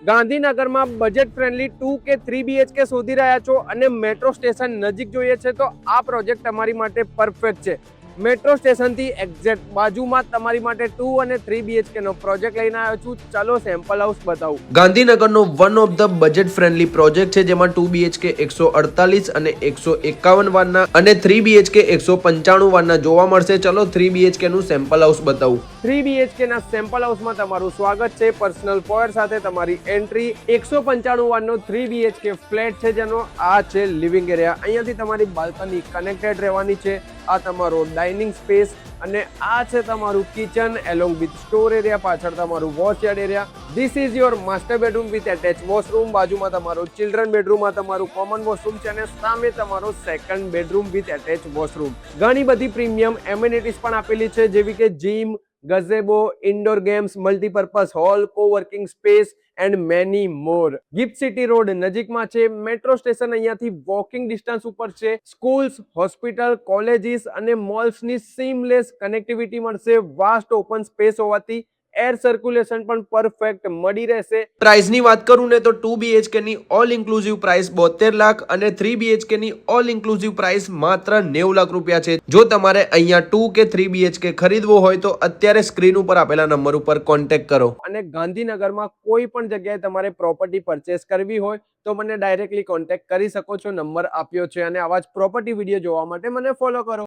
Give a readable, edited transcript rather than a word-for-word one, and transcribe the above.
ગાંધીનગરમાં budget friendly 2 કે 3 BHK શોધી રહ્યા છો અને મેટ્રો સ્ટેશન નજીક જોઈએ છે તો આ પ્રોજેક્ટ તમારી માટે પરફેક્ટ છે। મેટ્રો સ્ટેશનથી એક્ઝેક્ટ બાજુમાં તમારી માટે 2 અને 3 BHK નો પ્રોજેક્ટ લઈને આવ્યો છું। ચાલો સેમ્પલ હાઉસ બતાવું। ગાંધીનગરનો one of the budget friendly project છે, જેમાં 2 BHK 148 અને 151 વારના અને 3 BHK 195 વારના જોવા મળશે। ચલો 3 BHK નું સેમ્પલ હાઉસ બતાવું। 3 BHK ના સેમ્પલ હાઉસમાં તમારું સ્વાગત છે। પર્સનલ પોયર સાથે તમારી એન્ટ્રી। 195 વારનો 3 BHK ફ્લેટ છે, જેનો આ છે લિવિંગ એરિયા। અહીંયાથી તમારી બાલ્કની કનેક્ટેડ રહેવાની છે। આ તમારો ડાઇનિંગ સ્પેસ અને આ છે તમારું kitchen along with store area. પાછળ તમારું વોચયાર્ડ area. This is your master bedroom with attach washroom. બાજુમાં તમારો ચિલ્ડ્રન બેડરૂમ, આ તમારું કોમન વોશરૂમ છે અને સામે તમારો second bedroom with attach washroom. ઘણી બધી પ્રીમિયમ એમિનિટીઝ પણ આપેલી છે, જેવી કે gym, gazebo, indoor games, multipurpose hall, coworking space and many more. GIFT City road નજીકમાં છે। મેટ્રો સ્ટેશન અહીંયાથી વોકિંગ ડિસ્ટન્સ ઉપર છે। સ્કૂલ્સ, હોસ્પિટલ, કોલેજીસ અને મોલ્સની સીમલેસ કનેક્ટિવિટી મળશે। વાસ્ટ ઓપન સ્પેસ હોવાથી એર સર્ક્યુલેશન પણ પરફેક્ટ મળી રહેશે। પ્રાઇસની વાત કરું ને તો 2 BHK ની ઓલ ઇન્ક્લુઝિવ પ્રાઇસ 72 લાખ અને 3 BHK ની ઓલ ઇન્ક્લુઝિવ પ્રાઇસ માત્ર 90 લાખ રૂપિયા છે। જો તમારે અહીંયા 2 કે 3 BHK ખરીદવો હોય તો અત્યારે સ્ક્રીન ઉપર આપેલા નંબર ઉપર કોન્ટેક્ટ કરો। અને ગાંધીનગરમાં કોઈ પણ જગ્યાએ તમારે પ્રોપર્ટી પરચેસ કરવી હોય તો મને ડાયરેક્ટલી કોન્ટેક્ટ કરી શકો છો। નંબર આપ્યો છે અને આવા જ પ્રોપર્ટી વિડીયો જોવા માટે મને ફોલો કરો।